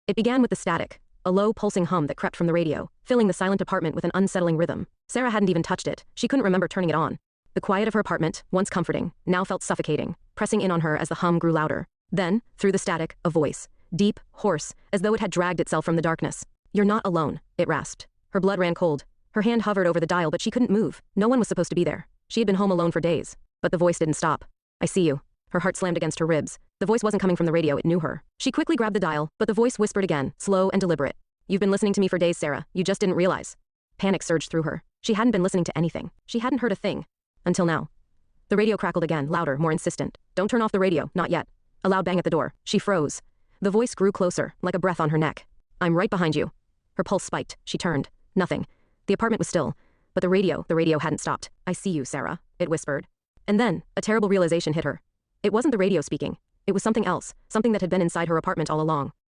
It began with the static, a low, pulsing hum that crept from the radio, filling the silent apartment with an unsettling rhythm. Sarah hadn't even touched it. She couldn't remember turning it on. The quiet of her apartment, once comforting, now felt suffocating, pressing in on her as the hum grew louder. Then, through the static, a voice. Deep, hoarse, as though it had dragged itself from the darkness. "You're not alone," it rasped. Her blood ran cold. Her hand hovered over the dial, but she couldn't move. No one was supposed to be there. She had been home alone for days. But the voice didn't stop. "I see you." Her heart slammed against her ribs. The voice wasn't coming from the radio, it knew her. She quickly grabbed the dial, but the voice whispered again, slow and deliberate. "You've been listening to me for days, Sarah. You just didn't realize." Panic surged through her. She hadn't been listening to anything. She hadn't heard a thing. Until now. The radio crackled again, louder, more insistent. "Don't turn off the radio, not yet." A loud bang at the door. She froze. The voice grew closer, like a breath on her neck. "I'm right behind you." Her pulse spiked. She turned. Nothing. The apartment was still. But the radio hadn't stopped. "I see you, Sarah," it whispered. And then, a terrible realization hit her. It wasn't the radio speaking. It was something else, something that had been inside her apartment all along.